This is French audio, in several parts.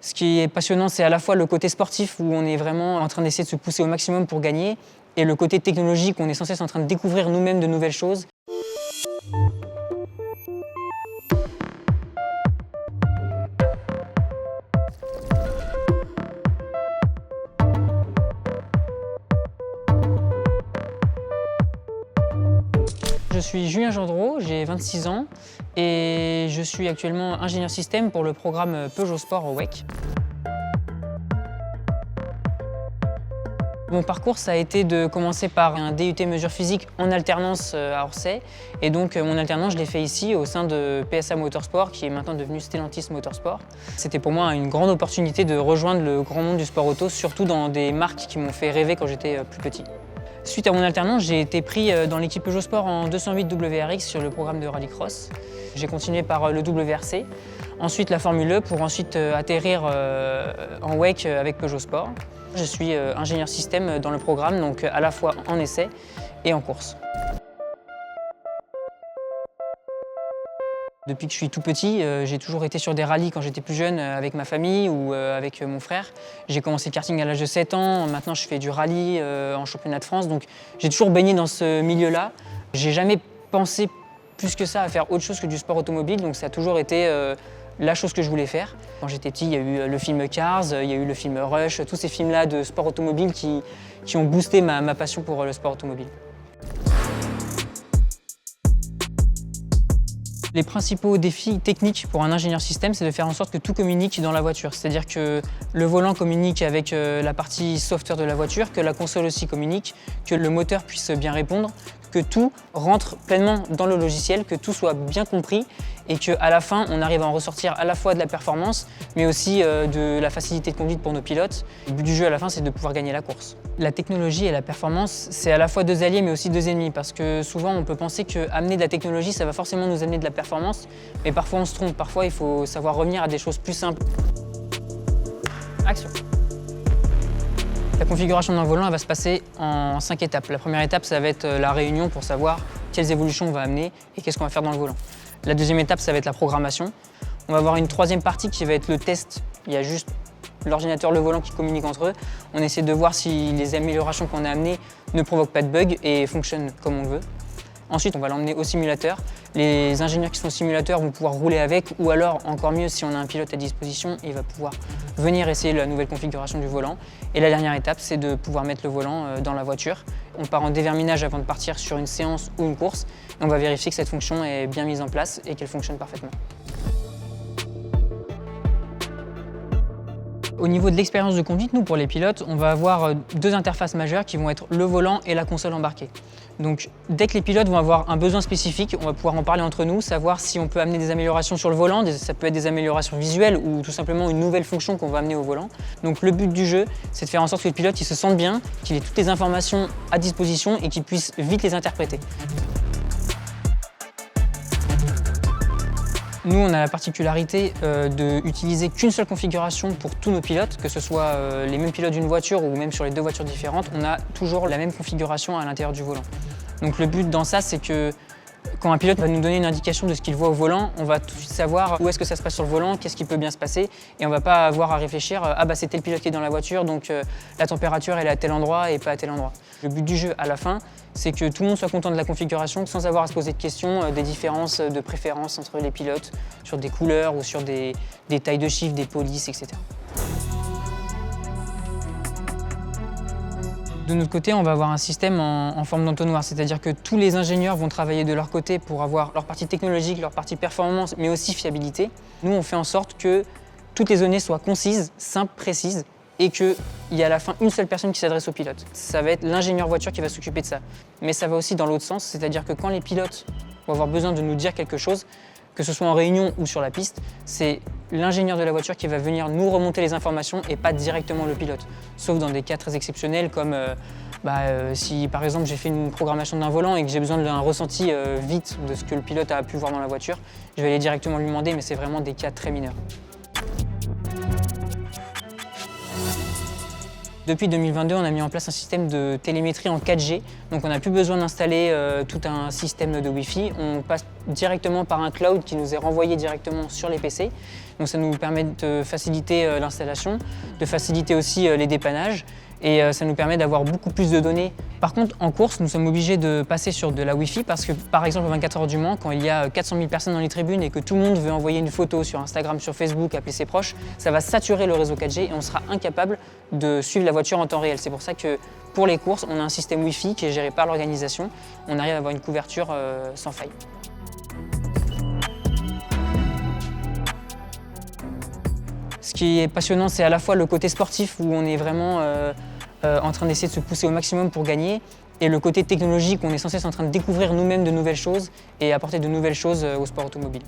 Ce qui est passionnant, c'est à la fois le côté sportif où on est vraiment en train d'essayer de se pousser au maximum pour gagner, et le côté technologique où on est sans cesse en train de découvrir nous-mêmes de nouvelles choses. Je suis Julien Gendreau, j'ai 26 ans et je suis actuellement ingénieur système pour le programme Peugeot Sport au WEC. Mon parcours, ça a été de commencer par un DUT mesure physique en alternance à Orsay. Et donc mon alternance, je l'ai fait ici au sein de PSA Motorsport, qui est maintenant devenu Stellantis Motorsport. C'était pour moi une grande opportunité de rejoindre le grand monde du sport auto, surtout dans des marques qui m'ont fait rêver quand j'étais plus petit. Suite à mon alternance, j'ai été pris dans l'équipe Peugeot Sport en 208 WRX sur le programme de rallycross. J'ai continué par le WRC, ensuite la Formule E pour ensuite atterrir en WEC avec Peugeot Sport. Je suis ingénieur système dans le programme, donc à la fois en essai et en course. Depuis que je suis tout petit, j'ai toujours été sur des rallyes quand j'étais plus jeune avec ma famille ou avec mon frère. J'ai commencé le karting à l'âge de 7 ans, maintenant je fais du rallye en championnat de France, donc j'ai toujours baigné dans ce milieu-là. J'ai jamais pensé plus que ça à faire autre chose que du sport automobile, donc ça a toujours été la chose que je voulais faire. Quand j'étais petit, il y a eu le film Cars, il y a eu le film Rush, tous ces films-là de sport automobile qui ont boosté ma passion pour le sport automobile. Les principaux défis techniques pour un ingénieur système, c'est de faire en sorte que tout communique dans la voiture. C'est-à-dire que le volant communique avec la partie software de la voiture, que la console aussi communique, que le moteur puisse bien répondre, que tout rentre pleinement dans le logiciel, que tout soit bien compris et qu'à la fin, on arrive à en ressortir à la fois de la performance, mais aussi de la facilité de conduite pour nos pilotes. Le but du jeu à la fin, c'est de pouvoir gagner la course. La technologie et la performance, c'est à la fois deux alliés, mais aussi deux ennemis, parce que souvent, on peut penser qu'amener de la technologie, ça va forcément nous amener de la performance, mais parfois, on se trompe. Parfois, il faut savoir revenir à des choses plus simples. Action! La configuration d'un volant elle va se passer en 5 étapes. La première étape, ça va être la réunion pour savoir quelles évolutions on va amener et qu'est-ce qu'on va faire dans le volant. La deuxième étape, ça va être la programmation. On va avoir une troisième partie qui va être le test. Il y a juste l'ordinateur, le volant qui communiquent entre eux. On essaie de voir si les améliorations qu'on a amenées ne provoquent pas de bugs et fonctionnent comme on le veut. Ensuite, on va l'emmener au simulateur. Les ingénieurs qui sont au simulateur vont pouvoir rouler avec, ou alors, encore mieux, si on a un pilote à disposition, il va pouvoir venir essayer la nouvelle configuration du volant. Et la dernière étape, c'est de pouvoir mettre le volant dans la voiture. On part en déverminage avant de partir sur une séance ou une course. Et on va vérifier que cette fonction est bien mise en place et qu'elle fonctionne parfaitement. Au niveau de l'expérience de conduite, nous, pour les pilotes, on va avoir deux interfaces majeures qui vont être le volant et la console embarquée. Donc, dès que les pilotes vont avoir un besoin spécifique, on va pouvoir en parler entre nous, savoir si on peut amener des améliorations sur le volant, ça peut être des améliorations visuelles ou tout simplement une nouvelle fonction qu'on va amener au volant. Donc, le but du jeu, c'est de faire en sorte que le pilote il se sente bien, qu'il ait toutes les informations à disposition et qu'il puisse vite les interpréter. Nous, on a la particularité d'utiliser qu'une seule configuration pour tous nos pilotes, que ce soit les mêmes pilotes d'une voiture ou même sur les deux voitures différentes, on a toujours la même configuration à l'intérieur du volant. Donc le but dans ça, c'est que quand un pilote va nous donner une indication de ce qu'il voit au volant, on va tout de suite savoir où est-ce que ça se passe sur le volant, qu'est-ce qui peut bien se passer, et on ne va pas avoir à réfléchir ah bah c'était le pilote qui est dans la voiture, donc la température elle est à tel endroit et pas à tel endroit. Le but du jeu à la fin, c'est que tout le monde soit content de la configuration sans avoir à se poser de questions des différences de préférence entre les pilotes sur des couleurs ou sur des tailles de chiffres, des polices, etc. De notre côté, on va avoir un système en forme d'entonnoir, c'est-à-dire que tous les ingénieurs vont travailler de leur côté pour avoir leur partie technologique, leur partie performance, mais aussi fiabilité. Nous, on fait en sorte que toutes les données soient concises, simples, précises, et qu'il y a à la fin une seule personne qui s'adresse au pilote. Ça va être l'ingénieur voiture qui va s'occuper de ça. Mais ça va aussi dans l'autre sens, c'est-à-dire que quand les pilotes vont avoir besoin de nous dire quelque chose, que ce soit en réunion ou sur la piste, c'est l'ingénieur de la voiture qui va venir nous remonter les informations et pas directement le pilote. Sauf dans des cas très exceptionnels comme si par exemple j'ai fait une programmation d'un volant et que j'ai besoin d'un ressenti vite de ce que le pilote a pu voir dans la voiture, je vais aller directement lui demander, mais c'est vraiment des cas très mineurs. Depuis 2022, on a mis en place un système de télémétrie en 4G, donc on n'a plus besoin d'installer tout un système de Wi-Fi. On passe directement par un cloud qui nous est renvoyé directement sur les PC. Donc ça nous permet de faciliter l'installation, de faciliter aussi les dépannages et ça nous permet d'avoir beaucoup plus de données. Par contre, en course, nous sommes obligés de passer sur de la Wi-Fi parce que, par exemple, aux 24 heures du Mans, quand il y a 400 000 personnes dans les tribunes et que tout le monde veut envoyer une photo sur Instagram, sur Facebook, appeler ses proches, ça va saturer le réseau 4G et on sera incapable de suivre la voiture en temps réel. C'est pour ça que pour les courses, on a un système Wi-Fi qui est géré par l'organisation. On arrive à avoir une couverture sans faille. Ce qui est passionnant, c'est à la fois le côté sportif où on est vraiment en train d'essayer de se pousser au maximum pour gagner et le côté technologique où on est sans cesse en train de découvrir nous-mêmes de nouvelles choses et apporter de nouvelles choses au sport automobile.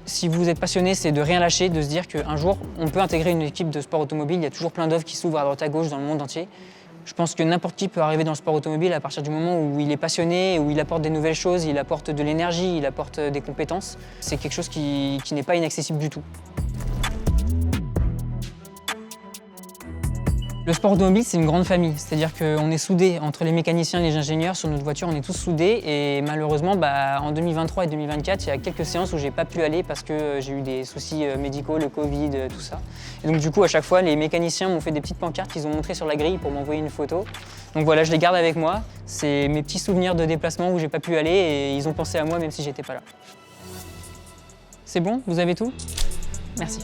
Si vous êtes passionné, c'est de rien lâcher, de se dire qu'un jour, on peut intégrer une équipe de sport automobile. Il y a toujours plein d'offres qui s'ouvrent à droite à gauche dans le monde entier. Je pense que n'importe qui peut arriver dans le sport automobile à partir du moment où il est passionné, où il apporte des nouvelles choses, il apporte de l'énergie, il apporte des compétences. C'est quelque chose qui n'est pas inaccessible du tout. Le sport automobile, c'est une grande famille, c'est-à-dire qu'on est soudés entre les mécaniciens et les ingénieurs sur notre voiture, on est tous soudés et malheureusement, en 2023 et 2024, il y a quelques séances où j'ai pas pu aller parce que j'ai eu des soucis médicaux, le Covid, tout ça. Et donc du coup, à chaque fois, les mécaniciens m'ont fait des petites pancartes qu'ils ont montrées sur la grille pour m'envoyer une photo. Donc voilà, je les garde avec moi, c'est mes petits souvenirs de déplacement où j'ai pas pu aller et ils ont pensé à moi même si j'étais pas là. C'est bon? Vous avez tout? Merci.